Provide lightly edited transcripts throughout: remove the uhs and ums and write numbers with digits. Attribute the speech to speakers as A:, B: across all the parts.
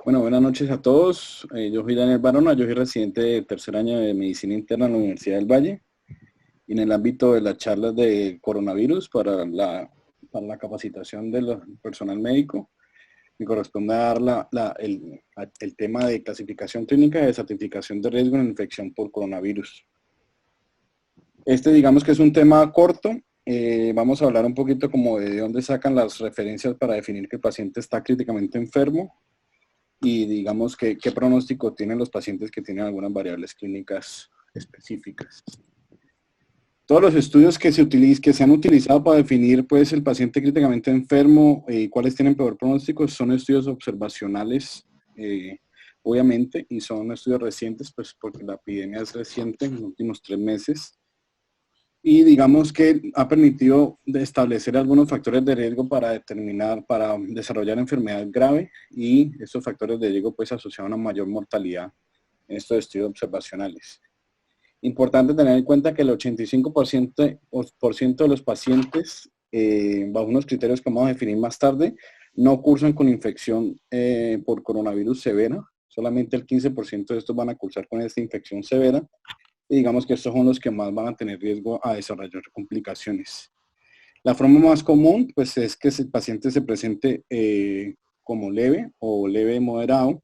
A: Bueno, buenas noches a todos. Yo soy Daniel Barona, yo soy residente de tercer año de Medicina Interna en la Universidad del Valle. Y en el ámbito de las charlas de coronavirus para la capacitación del personal médico, me corresponde dar el tema de clasificación clínica y de certificación de riesgo en infección por coronavirus. Digamos que es un tema corto. Vamos a hablar un poquito como de dónde sacan las referencias para definir que el paciente está críticamente enfermo y digamos qué pronóstico tienen los pacientes que tienen algunas variables clínicas específicas. Todos los estudios que se han utilizado para definir pues, el paciente críticamente enfermo y cuáles tienen peor pronóstico son estudios observacionales, obviamente, y son estudios recientes, pues porque la epidemia es reciente, en los últimos 3 meses. Y digamos que ha permitido establecer algunos factores de riesgo para desarrollar enfermedad grave, y estos factores de riesgo pues asocian a una mayor mortalidad en estos estudios observacionales. Importante tener en cuenta que el 85% de los pacientes, bajo unos criterios que vamos a definir más tarde, no cursan con infección por coronavirus severa. Solamente el 15% de estos van a cursar con esta infección severa. Y digamos que estos son los que más van a tener riesgo a desarrollar complicaciones. La forma más común pues, es que el paciente se presente como leve o leve moderado.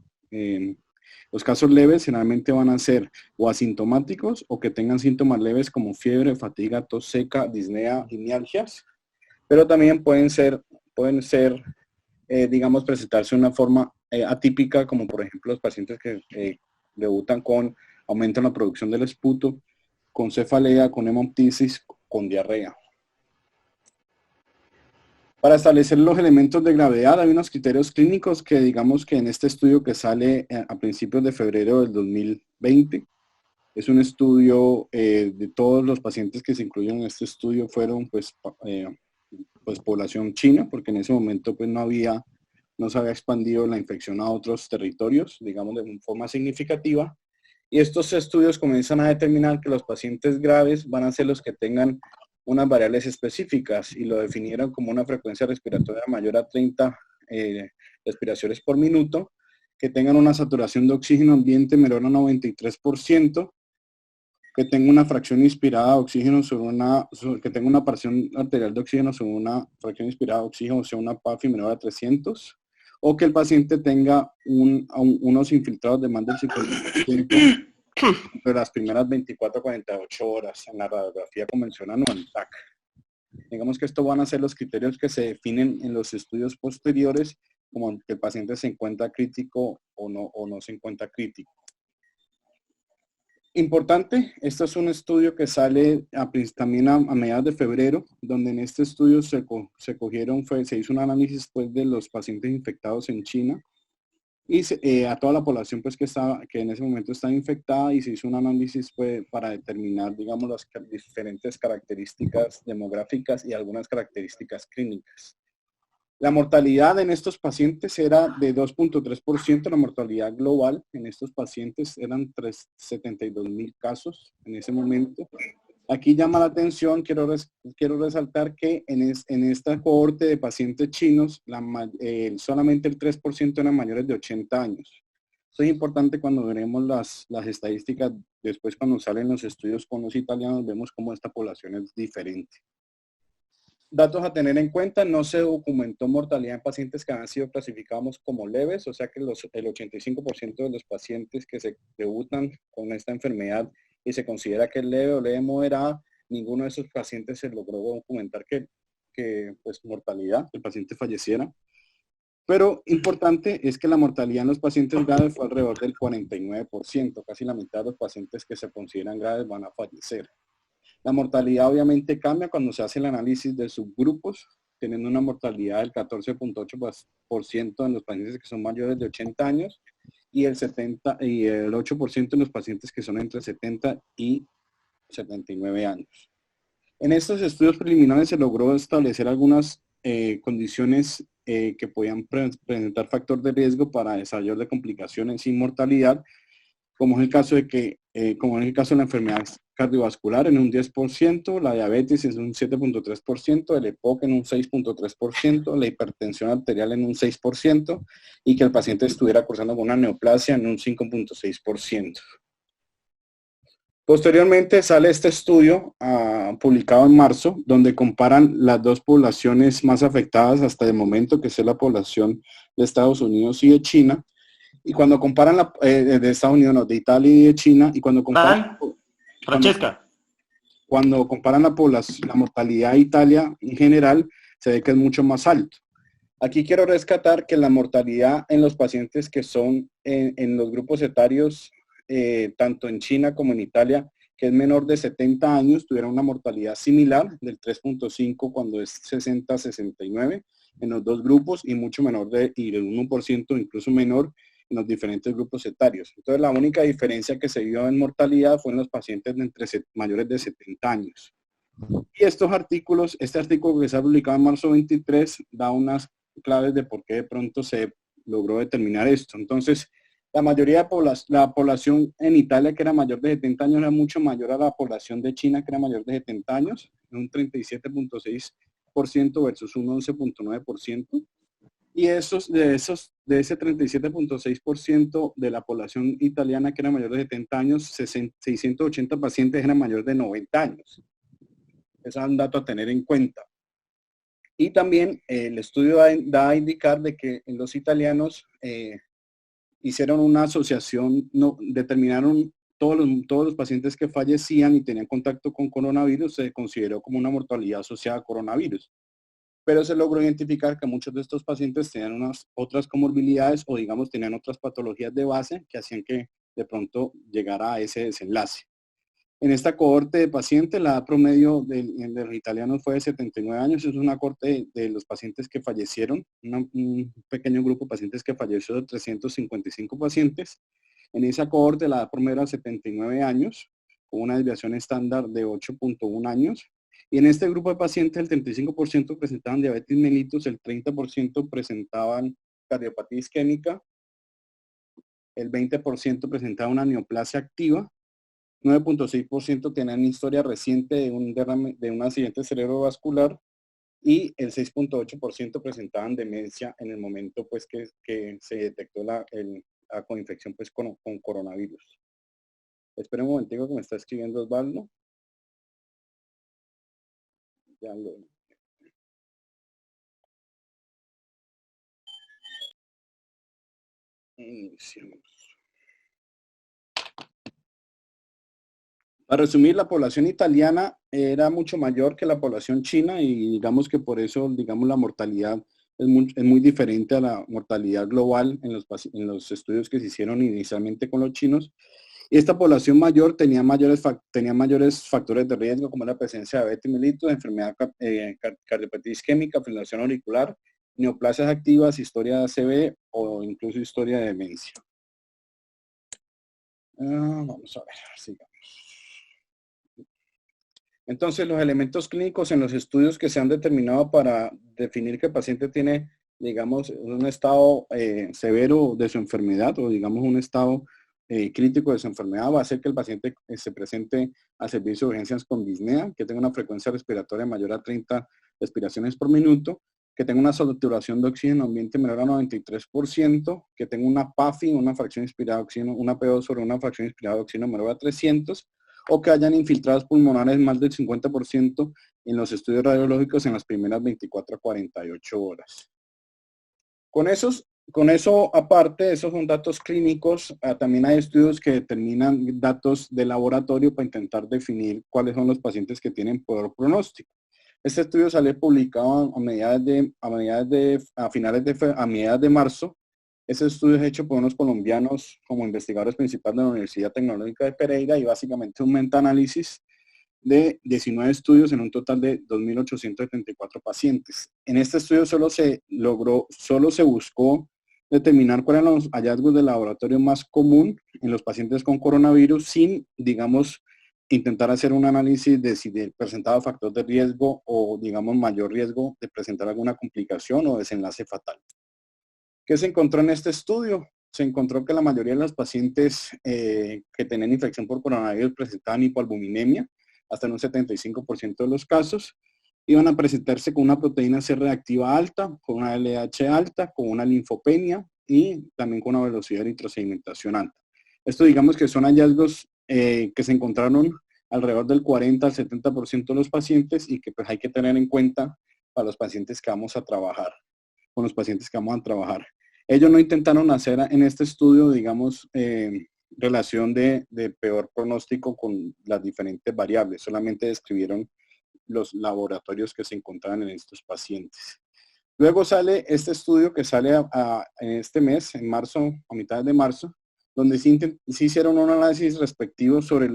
A: Los casos leves generalmente van a ser o asintomáticos o que tengan síntomas leves como fiebre, fatiga, tos seca, disnea y mialgias. Pero también pueden ser digamos, presentarse de una forma atípica, como por ejemplo los pacientes que debutan con aumento en la producción del esputo, con cefalea, con hemoptisis, con diarrea. Para establecer los elementos de gravedad hay unos criterios clínicos que digamos que en este estudio que sale a principios de febrero del 2020, es un estudio de todos los pacientes que se incluyen en este estudio fueron pues población china, porque en ese momento pues no se había expandido la infección a otros territorios, digamos de forma significativa. Y estos estudios comienzan a determinar que los pacientes graves van a ser los que tengan unas variables específicas y lo definieron como una frecuencia respiratoria mayor a 30 respiraciones por minuto, que tengan una saturación de oxígeno ambiente menor a 93%, que tenga una fracción inspirada de oxígeno que tenga una presión arterial de oxígeno sobre una fracción inspirada de oxígeno, o sea, una PAFI menor a 300, o que el paciente tenga unos infiltrados de más del 50% de las primeras 24 a 48 horas en la radiografía convencional o en TAC. Digamos que estos van a ser los criterios que se definen en los estudios posteriores, como que el paciente se encuentra crítico o no se encuentra crítico. Importante, este es un estudio que sale también a mediados de febrero, donde en este estudio se hizo un análisis pues, de los pacientes infectados en China y a toda la población pues, que en ese momento estaba infectada, y se hizo un análisis pues, para determinar, digamos, las diferentes características demográficas y algunas características clínicas. La mortalidad en estos pacientes era de 2.3%, la mortalidad global en estos pacientes eran 72,000 casos en ese momento. Aquí llama la atención, quiero resaltar que en esta cohorte de pacientes chinos, solamente el 3% eran mayores de 80 años. Eso es importante cuando veremos las estadísticas, después cuando salen los estudios con los italianos, vemos cómo esta población es diferente. Datos a tener en cuenta: no se documentó mortalidad en pacientes que han sido clasificados como leves, o sea que el 85% de los pacientes que se debutan con esta enfermedad y se considera que es leve o leve moderada, ninguno de esos pacientes se logró documentar que pues mortalidad, que el paciente falleciera. Pero importante es que la mortalidad en los pacientes graves fue alrededor del 49%, casi la mitad de los pacientes que se consideran graves van a fallecer. La mortalidad obviamente cambia cuando se hace el análisis de subgrupos, teniendo una mortalidad del 14.8% en los pacientes que son mayores de 80 años y el 8% en los pacientes que son entre 70 y 79 años. En estos estudios preliminares se logró establecer algunas condiciones que podían presentar factor de riesgo para desarrollo de complicaciones y mortalidad, como es el caso de que, como es el caso de la enfermedad cardiovascular en un 10%, la diabetes en un 7.3%, el EPOC en un 6.3%, la hipertensión arterial en un 6% y que el paciente estuviera cursando con una neoplasia en un 5.6%. Posteriormente sale este estudio publicado en marzo, donde comparan las dos poblaciones más afectadas hasta el momento, que es la población de Estados Unidos y de China. Y cuando comparan de Estados Unidos, no, de Italia y de China, y
B: Francesca.
A: Cuando comparan la mortalidad de Italia en general, se ve que es mucho más alto. Aquí quiero rescatar que la mortalidad en los pacientes que son en los grupos etarios, tanto en China como en Italia, que es menor de 70 años, tuvieron una mortalidad similar del 3.5 cuando es 60-69 en los dos grupos y mucho menor y del 1% incluso menor en los diferentes grupos etarios. Entonces la única diferencia que se vio en mortalidad fue en los pacientes mayores de 70 años. Y estos artículos, este artículo que se ha publicado en marzo 23 da unas claves de por qué de pronto se logró determinar esto. Entonces, la mayoría de la población en Italia que era mayor de 70 años era mucho mayor a la población de China que era mayor de 70 años, un 37.6% versus un 11.9%. Y de ese 37.6% de la población italiana que era mayor de 70 años, 680 pacientes eran mayores de 90 años. Ese es un dato a tener en cuenta. Y también el estudio da a indicar de que en los italianos hicieron una asociación, determinaron todos los pacientes que fallecían y tenían contacto con coronavirus, se consideró como una mortalidad asociada a coronavirus. Pero se logró identificar que muchos de estos pacientes tenían unas otras comorbilidades o digamos tenían otras patologías de base que hacían que de pronto llegara a ese desenlace. En esta cohorte de pacientes, la edad promedio de los italianos fue de 79 años. Es una cohorte de los pacientes que fallecieron, un pequeño grupo de pacientes que falleció de 355 pacientes. En esa cohorte, la edad promedio era 79 años, con una desviación estándar de 8.1 años. Y en este grupo de pacientes, el 35% presentaban diabetes mellitus, el 30% presentaban cardiopatía isquémica, el 20% presentaba una neoplasia activa, 9.6% tenían historia reciente de un accidente cerebrovascular y el 6.8% presentaban demencia en el momento pues, que se detectó la coinfección pues, con coronavirus. Espera un momentico que me está escribiendo Osvaldo. Ya lo... Iniciamos. Para resumir, la población italiana era mucho mayor que la población china y digamos que por eso, digamos, la mortalidad es muy diferente a la mortalidad global en los estudios que se hicieron inicialmente con los chinos. Y esta población mayor tenía mayores factores de riesgo como la presencia de diabetes mellitus, enfermedad cardiopatía isquémica, fibrilación auricular, neoplasias activas, historia de ACV o incluso historia de demencia. Vamos a ver, sigamos. Entonces, los elementos clínicos en los estudios que se han determinado para definir que el paciente tiene, digamos, un estado severo de su enfermedad o, digamos, un estado crítico de su enfermedad va a ser que el paciente se presente a servicio de urgencias con disnea, que tenga una frecuencia respiratoria mayor a 30 respiraciones por minuto, que tenga una saturación de oxígeno ambiente menor a 93%, que tenga una PAFI, una fracción inspirada de oxígeno, una PO sobre una fracción inspirada de oxígeno menor a 300, o que hayan infiltrados pulmonares más del 50% en los estudios radiológicos en las primeras 24 a 48 horas. Con eso aparte, esos son datos clínicos, también hay estudios que determinan datos de laboratorio para intentar definir cuáles son los pacientes que tienen peor pronóstico. Este estudio salió publicado a mediados de marzo. Ese estudio es hecho por unos colombianos como investigadores principales de la Universidad Tecnológica de Pereira y básicamente un metaanálisis de 19 estudios en un total de 2.874 pacientes. En este estudio solo se buscó determinar cuáles eran los hallazgos de laboratorio más común en los pacientes con coronavirus sin, digamos, intentar hacer un análisis de si presentaba factor de riesgo o, digamos, mayor riesgo de presentar alguna complicación o desenlace fatal. ¿Qué se encontró en este estudio? se encontró que la mayoría de los pacientes que tenían infección por coronavirus presentaban hipoalbuminemia, hasta en un 75% de los casos. Iban a presentarse con una proteína C reactiva alta, con una LH alta, con una linfopenia y también con una velocidad de intrasedimentación alta. Esto digamos que son hallazgos que se encontraron alrededor del 40 al 70% de los pacientes y que pues hay que tener en cuenta para los pacientes que vamos a trabajar, con los pacientes que vamos a trabajar. Ellos no intentaron hacer en este estudio, digamos, relación de peor pronóstico con las diferentes variables, solamente describieron los laboratorios que se encontraban en estos pacientes. Luego sale este estudio que sale en este mes, en marzo, a mitad de marzo, donde sí hicieron un análisis respectivo sobre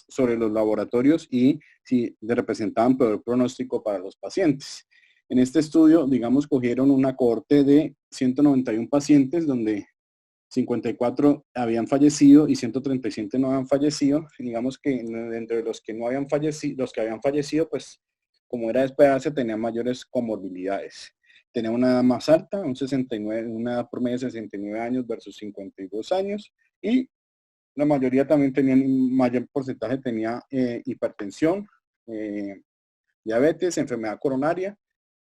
A: sobre los laboratorios y si representaban peor pronóstico para los pacientes. En este estudio, digamos, cogieron una cohorte de 191 pacientes donde 54 habían fallecido y 137 no habían fallecido. Digamos que entre los que no habían fallecido, los que habían fallecido, pues como era de esperarse, tenían mayores comorbilidades. Tenía una edad más alta, una edad promedio de 69 años versus 52 años, y la mayoría también tenían, mayor porcentaje tenía hipertensión, diabetes, enfermedad coronaria,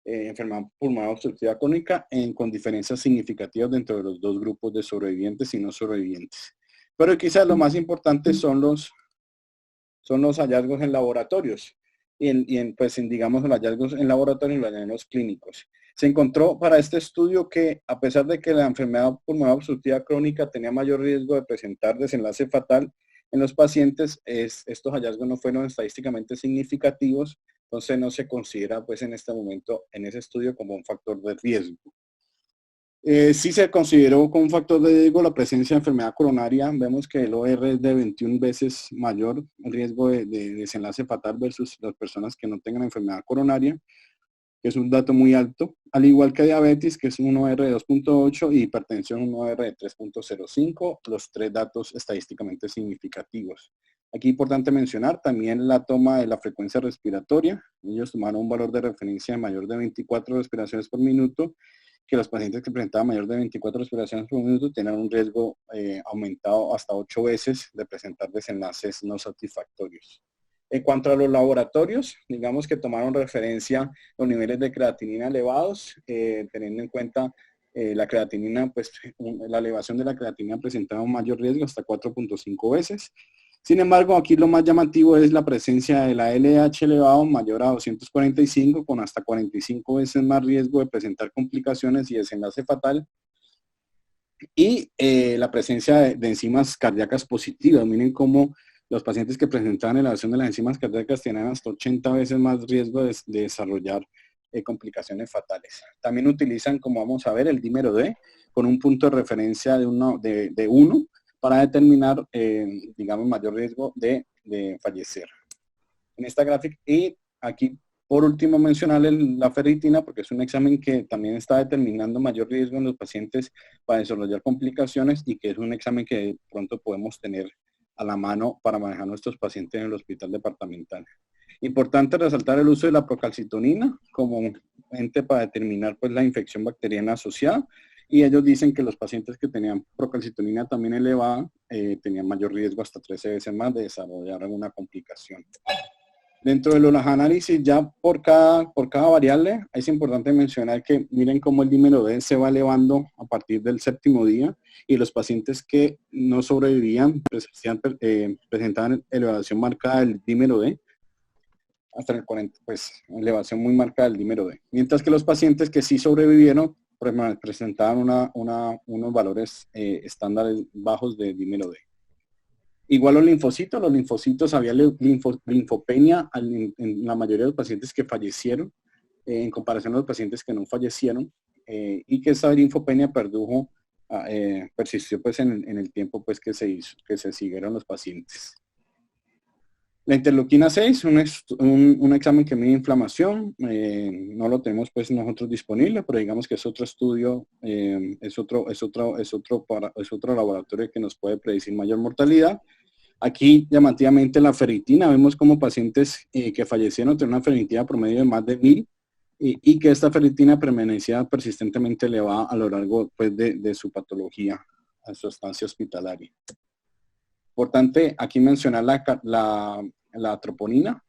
A: enfermedad pulmonar obstructiva crónica, con diferencias significativas dentro de los dos grupos de sobrevivientes y no sobrevivientes. Pero quizás lo más importante son los hallazgos en laboratorios, digamos, los hallazgos en laboratorio y los hallazgos clínicos. Se encontró para este estudio que a pesar de que la enfermedad pulmonar obstructiva crónica tenía mayor riesgo de presentar desenlace fatal en los pacientes, estos hallazgos no fueron estadísticamente significativos, entonces no se considera pues en este momento en ese estudio como un factor de riesgo. Sí se consideró como un factor de riesgo la presencia de enfermedad coronaria. Vemos que el OR es de 21 veces mayor el riesgo de desenlace fatal versus las personas que no tengan enfermedad coronaria, que es un dato muy alto, al igual que diabetes, que es un OR de 2.8, y hipertensión un OR de 3.05, los tres datos estadísticamente significativos. Aquí es importante mencionar también la toma de la frecuencia respiratoria. Ellos tomaron un valor de referencia de mayor de 24 respiraciones por minuto, que los pacientes que presentaban mayor de 24 respiraciones por minuto tenían un riesgo aumentado hasta 8 veces de presentar desenlaces no satisfactorios. En cuanto a los laboratorios, digamos que tomaron referencia los niveles de creatinina elevados, teniendo en cuenta la creatinina, pues la elevación de la creatinina presentaba un mayor riesgo hasta 4.5 veces. Sin embargo, aquí lo más llamativo es la presencia de la LH elevado mayor a 245, con hasta 45 veces más riesgo de presentar complicaciones y desenlace fatal. Y la presencia de enzimas cardíacas positivas. Miren cómo los pacientes que presentaban elevación de las enzimas cardíacas tienen hasta 80 veces más riesgo de desarrollar complicaciones fatales. También utilizan, como vamos a ver, el dímero D con un punto de referencia de 1 para determinar, digamos, mayor riesgo de fallecer. En esta gráfica, y aquí por último mencionarle la ferritina, porque es un examen que también está determinando mayor riesgo en los pacientes para desarrollar complicaciones y que es un examen que pronto podemos tener a la mano para manejar nuestros pacientes en el hospital departamental. Importante resaltar el uso de la procalcitonina como ente para determinar pues la infección bacteriana asociada, y ellos dicen que los pacientes que tenían procalcitonina también elevada tenían mayor riesgo, hasta 13 veces más, de desarrollar alguna complicación. Dentro de los análisis ya por cada variable, es importante mencionar que miren cómo el dímero D se va elevando a partir del 7º día, y los pacientes que no sobrevivían presentaban elevación marcada del dímero D hasta el 40, pues elevación muy marcada del dímero D. Mientras que los pacientes que sí sobrevivieron presentaban unos valores estándares bajos de dímero D. Igual los linfocitos había linfopenia en la mayoría de los pacientes que fallecieron, en comparación a los pacientes que no fallecieron, y que esa linfopenia persistió pues en el tiempo pues que se siguieron los pacientes. La interleuquina 6, un examen que mide inflamación, no lo tenemos pues nosotros disponible, pero digamos que es otro estudio, es otro laboratorio que nos puede predecir mayor mortalidad. Aquí llamativamente la ferritina, vemos como pacientes que fallecieron tenían una ferritina promedio de más de 1000, y que esta ferritina permanecía persistentemente elevada a lo largo pues, de su patología. a su estancia hospitalaria. Importante aquí mencionar la troponina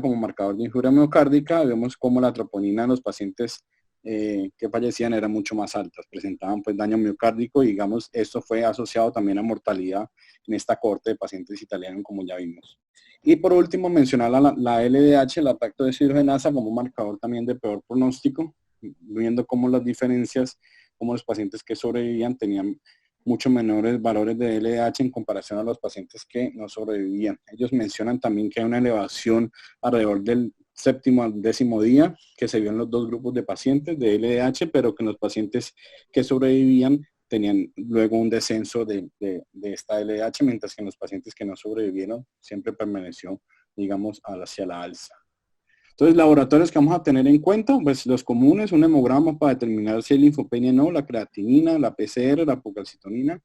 A: como marcador de injuria miocárdica. Vemos cómo la troponina en los pacientes que fallecían eran mucho más altas, presentaban pues daño miocárdico y digamos esto fue asociado también a mortalidad en esta cohorte de pacientes italianos como ya vimos. Y por último mencionar la LDH, la lacto deshidrogenasa como marcador también de peor pronóstico, viendo cómo las diferencias, cómo los pacientes que sobrevivían tenían mucho menores valores de LDH en comparación a los pacientes que no sobrevivían. Ellos mencionan también que hay una elevación alrededor del séptimo al décimo día que se vio en los dos grupos de pacientes de LDH, pero que los pacientes que sobrevivían tenían luego un descenso de esta LDH, mientras que en los pacientes que no sobrevivieron siempre permaneció, digamos, hacia la alza. Entonces, laboratorios que vamos a tener en cuenta, pues los comunes, un hemograma para determinar si hay linfopenia o no, la creatinina, la PCR, la apocalcitonina,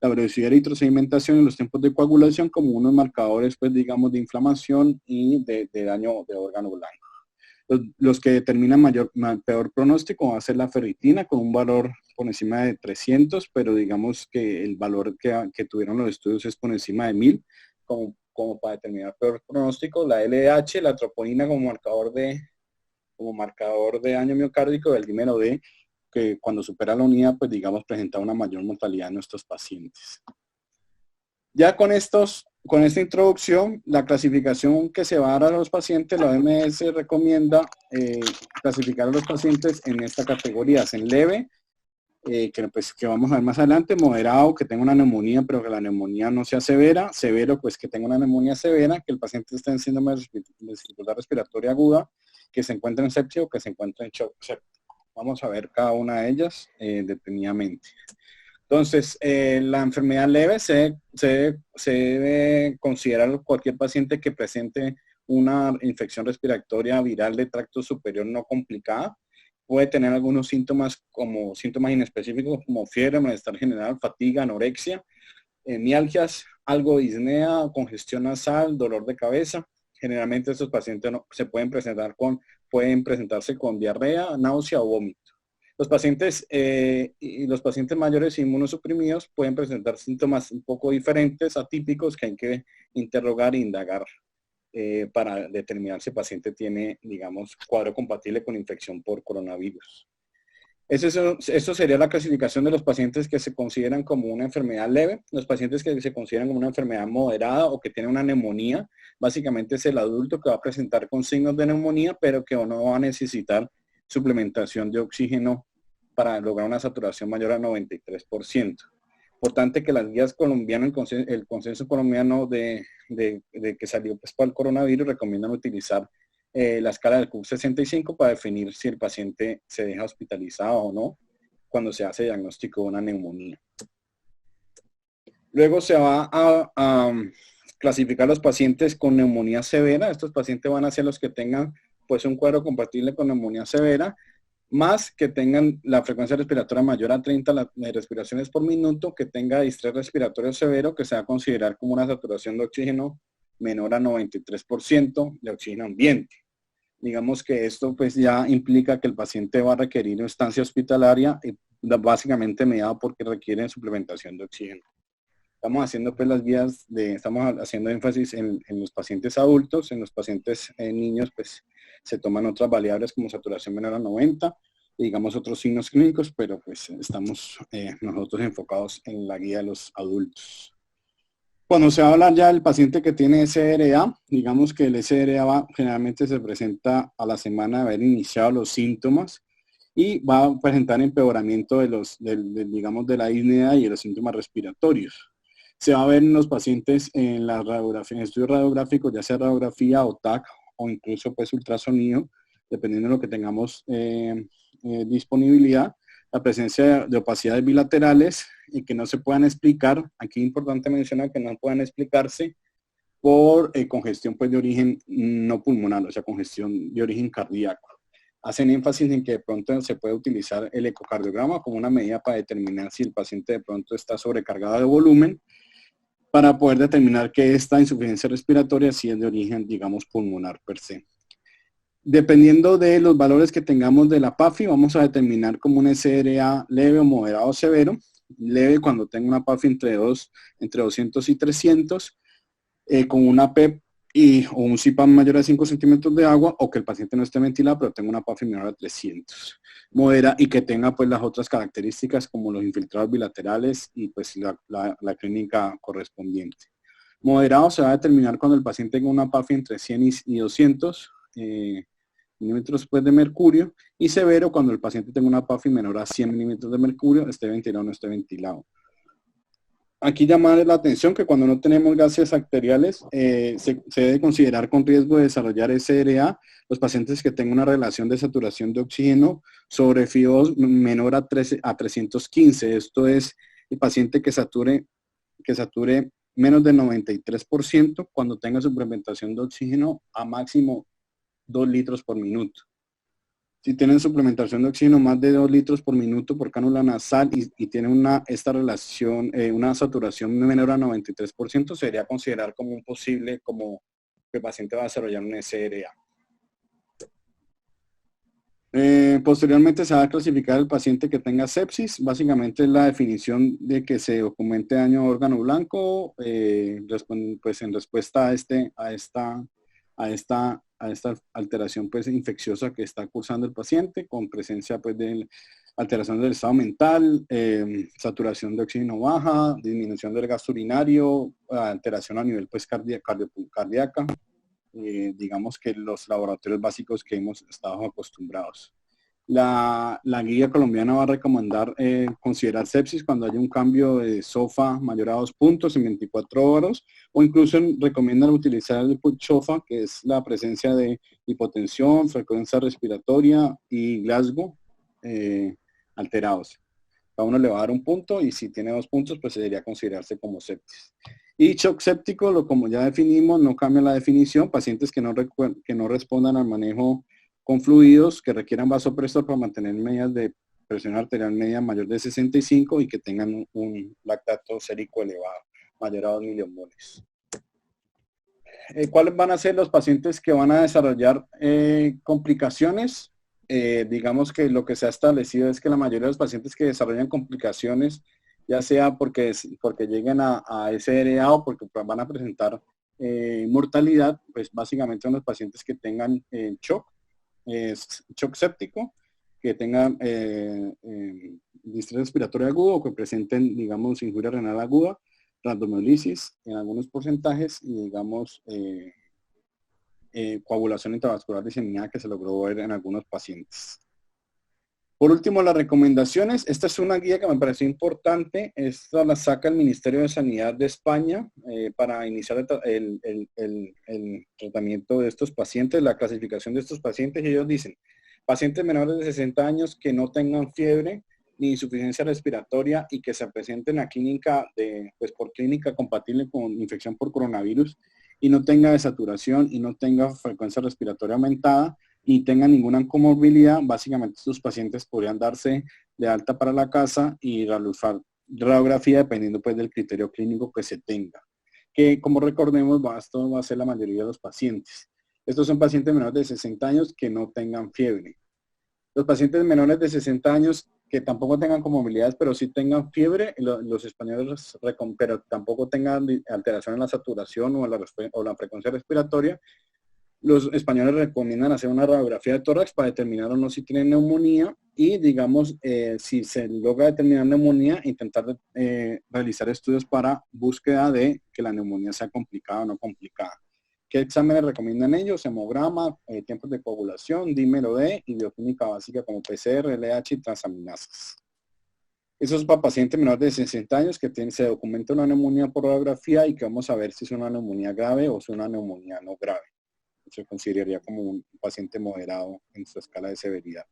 A: la velocidad de eritrosedimentación y los tiempos de coagulación como unos marcadores, pues digamos, de inflamación y de daño de órgano blanco. Los que determinan peor pronóstico va a ser la ferritina con un valor por encima de 300, pero digamos que el valor que tuvieron los estudios es por encima de 1000, como para determinar peor pronóstico. La LDH, la troponina como marcador de daño miocárdico, del dímero D, que cuando supera la unidad, pues digamos, presenta una mayor mortalidad en nuestros pacientes. Ya con esta introducción, la clasificación que se va a dar a los pacientes, la OMS recomienda clasificar a los pacientes en esta categoría, en leve, que vamos a ver más adelante, moderado, que tenga una neumonía, pero que la neumonía no sea severa, severo, pues que tenga una neumonía severa, que el paciente esté en síndrome de dificultad respiratoria aguda, que se encuentre en sepsia o que se encuentre en shock séptico. Vamos a ver cada una de ellas detenidamente. Entonces, la enfermedad leve se debe considerar cualquier paciente que presente una infección respiratoria viral de tracto superior no complicada. Puede tener algunos síntomas como síntomas inespecíficos como fiebre, malestar general, fatiga, anorexia, mialgias, algo de disnea, congestión nasal, dolor de cabeza. Generalmente estos pacientes pueden presentarse con diarrea, náusea o vómito. Los pacientes mayores inmunosuprimidos pueden presentar síntomas un poco diferentes, atípicos, que hay que interrogar e indagar para determinar si el paciente tiene, digamos, cuadro compatible con infección por coronavirus. Eso sería la clasificación de los pacientes que se consideran como una enfermedad leve. Los pacientes que se consideran como una enfermedad moderada o que tienen una neumonía, básicamente es el adulto que va a presentar con signos de neumonía, pero que no va a necesitar suplementación de oxígeno para lograr una saturación mayor a 93%. Importante que las guías colombianas, el consenso colombiano de que salió pues, para el coronavirus, recomiendan utilizar la escala del Q65 para definir si el paciente se deja hospitalizado o no cuando se hace diagnóstico de una neumonía. Luego se va a clasificar los pacientes con neumonía severa. Estos pacientes van a ser los que tengan pues un cuadro compatible con neumonía severa, más que tengan la frecuencia respiratoria mayor a 30 respiraciones por minuto, que tenga distrés respiratorio severo, que se va a considerar como una saturación de oxígeno menor a 93% de oxígeno ambiente. Digamos que esto pues ya implica que el paciente va a requerir una estancia hospitalaria, básicamente mediado porque requiere suplementación de oxígeno. Estamos haciendo pues estamos haciendo énfasis en los pacientes adultos. En los pacientes niños pues se toman otras variables como saturación menor a 90 y digamos otros signos clínicos, pero pues estamos nosotros enfocados en la guía de los adultos. Cuando se va a hablar ya del paciente que tiene SRA, digamos que el SRA generalmente se presenta a la semana de haber iniciado los síntomas y va a presentar empeoramiento digamos de la disnea y de los síntomas respiratorios. Se va a ver en los pacientes en la radiografía, en estudios radiográficos, ya sea radiografía o TAC o incluso pues ultrasonido, dependiendo de lo que tengamos disponibilidad, la presencia de opacidades bilaterales y que no se puedan explicar. Aquí es importante mencionar que no puedan explicarse por congestión pues de origen no pulmonar, o sea, congestión de origen cardíaco. Hacen énfasis en que de pronto se puede utilizar el ecocardiograma como una medida para determinar si el paciente de pronto está sobrecargado de volumen, para poder determinar que esta insuficiencia respiratoria sí es de origen, digamos, pulmonar per se. Dependiendo de los valores que tengamos de la PAFI, vamos a determinar como un SRA leve o moderado o severo. leve cuando tenga una PAFI entre 200 y 300, con una PEP o un CPAP mayor a 5 centímetros de agua, o que el paciente no esté ventilado, pero tenga una PAFI menor a 300. Modera y que tenga pues las otras características como los infiltrados bilaterales y pues la clínica correspondiente. Moderado se va a determinar cuando el paciente tenga una PAFI entre 100 y 200 milímetros pues, de mercurio, y severo cuando el paciente tenga una PAFI menor a 100 milímetros de mercurio, esté ventilado o no esté ventilado. Aquí llamar la atención que cuando no tenemos gases arteriales, se debe considerar con riesgo de desarrollar SRA los pacientes que tengan una relación de saturación de oxígeno sobre FIO2 menor a 315. Esto es el paciente que sature menos del 93% cuando tenga suplementación de oxígeno a máximo 2 litros por minuto. Si tienen suplementación de oxígeno más de 2 litros por minuto por cánula nasal y tienen esta relación, una saturación menor a 93%, sería considerar como un posible, como que el paciente va a desarrollar un SRA. Posteriormente se va a clasificar el paciente que tenga sepsis. Básicamente es la definición de que se documente daño a órgano blanco, pues en respuesta a esta alteración pues infecciosa que está cursando el paciente, con presencia pues de alteración del estado mental, saturación de oxígeno baja, disminución del gasto urinario, alteración a nivel pues cardíaca, digamos que los laboratorios básicos que hemos estado acostumbrados. La guía colombiana va a recomendar considerar sepsis cuando haya un cambio de SOFA mayor a 2 puntos en 24 horas, o incluso recomiendan utilizar el SOFA, que es la presencia de hipotensión, frecuencia respiratoria y Glasgow alterados. Cada uno le va a dar un punto y si tiene 2 puntos, pues debería considerarse como sepsis. Y shock séptico, como ya definimos, no cambia la definición, pacientes que no respondan al manejo con fluidos, que requieran vasoprestor para mantener medidas de presión arterial media mayor de 65 y que tengan un lactato sérico elevado, mayor a 2 milimoles. ¿Cuáles van a ser los pacientes que van a desarrollar complicaciones? Digamos que lo que se ha establecido es que la mayoría de los pacientes que desarrollan complicaciones, ya sea porque lleguen a SRA o porque van a presentar mortalidad, pues básicamente son los pacientes que tengan shock séptico, que tengan distrés respiratorio agudo o que presenten, digamos, injuria renal aguda, rhabdomiolisis en algunos porcentajes y, digamos, coagulación intravascular diseminada que se logró ver en algunos pacientes. Por último, las recomendaciones. Esta es una guía que me pareció importante. Esta la saca el Ministerio de Sanidad de España para iniciar el tratamiento de estos pacientes, la clasificación de estos pacientes. Y ellos dicen, pacientes menores de 60 años que no tengan fiebre ni insuficiencia respiratoria y que se presenten a clínica por clínica compatible con infección por coronavirus y no tenga desaturación y no tenga frecuencia respiratoria aumentada y tengan ninguna comorbilidad, básicamente estos pacientes podrían darse de alta para la casa y realizar radiografía dependiendo pues del criterio clínico que se tenga. Que como recordemos, esto va a ser la mayoría de los pacientes. Estos son pacientes menores de 60 años que no tengan fiebre. Los pacientes menores de 60 años que tampoco tengan comorbilidades, pero sí tengan fiebre, los españoles, pero tampoco tengan alteración en la saturación o la frecuencia respiratoria, los españoles recomiendan hacer una radiografía de tórax para determinar o no si tienen neumonía y, digamos, si se logra determinar neumonía, intentar realizar estudios para búsqueda de que la neumonía sea complicada o no complicada. ¿Qué exámenes recomiendan ellos? Hemograma, tiempos de coagulación, dímero D y bioquímica básica como PCR, LH y transaminasas. Eso es para pacientes menores de 60 años que se documenta una neumonía por radiografía y que vamos a ver si es una neumonía grave o es una neumonía no grave. Se consideraría como un paciente moderado en su escala de severidad.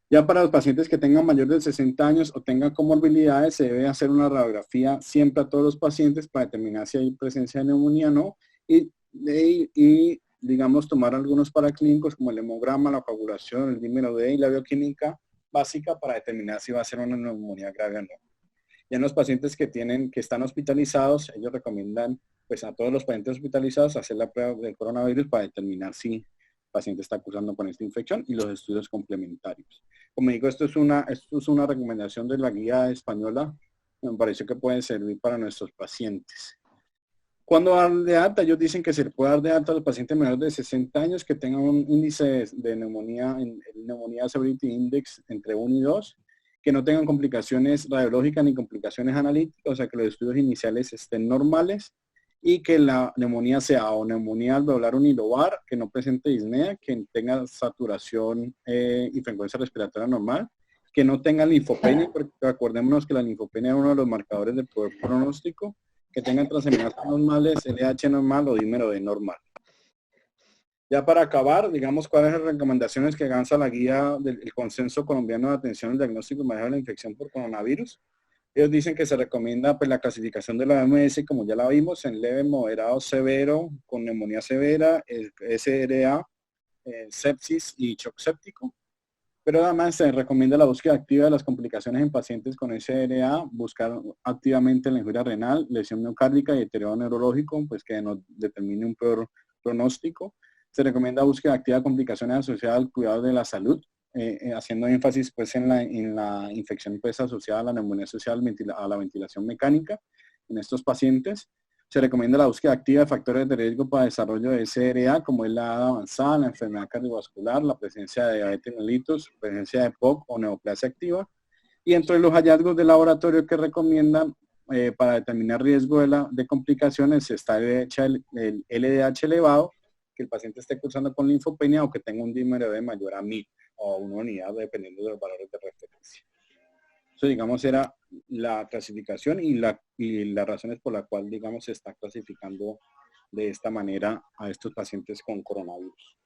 A: Ya para los pacientes que tengan mayor de 60 años o tengan comorbilidades, se debe hacer una radiografía siempre a todos los pacientes para determinar si hay presencia de neumonía o no y digamos, tomar algunos paraclínicos como el hemograma, la coagulación, el dímero D y la bioquímica básica para determinar si va a ser una neumonía grave o no. Ya en los pacientes que están hospitalizados, ellos recomiendan pues a todos los pacientes hospitalizados hacer la prueba del coronavirus para determinar si el paciente está cursando con esta infección y los estudios complementarios. Como digo, esto es una recomendación de la guía española Me pareció que pueden servir para nuestros pacientes. ¿Cuándo dar de alta? Ellos dicen que se le puede dar de alta a los pacientes menores de 60 años que tengan un índice de neumonía, el neumonía severity index entre 1 y 2, que no tengan complicaciones radiológicas ni complicaciones analíticas, o sea que los estudios iniciales estén normales y que la neumonía sea o neumonía alveolar unilobar, que no presente disnea, que tenga saturación y frecuencia respiratoria normal, que no tenga linfopenia, porque acordémonos que la linfopenia es uno de los marcadores del poder pronóstico, que tengan transaminases normales, LH normal o dímero D normal. Ya para acabar, digamos cuáles son las recomendaciones que avanza la guía del Consenso Colombiano de Atención al Diagnóstico y Manejo de la Infección por Coronavirus. Ellos dicen que se recomienda pues, la clasificación de la OMS, como ya la vimos, en leve, moderado, severo, con neumonía severa, SRA, sepsis y shock séptico. Pero además se recomienda la búsqueda activa de las complicaciones en pacientes con SRA, buscar activamente la injuria renal, lesión miocárdica y deterioro neurológico, pues que nos determine un peor pronóstico. Se recomienda búsqueda activa de complicaciones asociadas al cuidado de la salud, haciendo énfasis pues en la infección pues asociada a la neumonía social, a la ventilación mecánica en estos pacientes. Se recomienda la búsqueda activa de factores de riesgo para desarrollo de SRA, como es la edad avanzada, la enfermedad cardiovascular, la presencia de diabetes mellitus, presencia de POC o neoplasia activa. Y entre los hallazgos de laboratorio que recomiendan para determinar riesgo de complicaciones está el LDH elevado, que el paciente esté cursando con linfopenia o que tenga un dímero de mayor a 1000 o una unidad dependiendo de los valores de referencia. Eso, digamos, era la clasificación y las razones por las cuales, digamos, se está clasificando de esta manera a estos pacientes con coronavirus.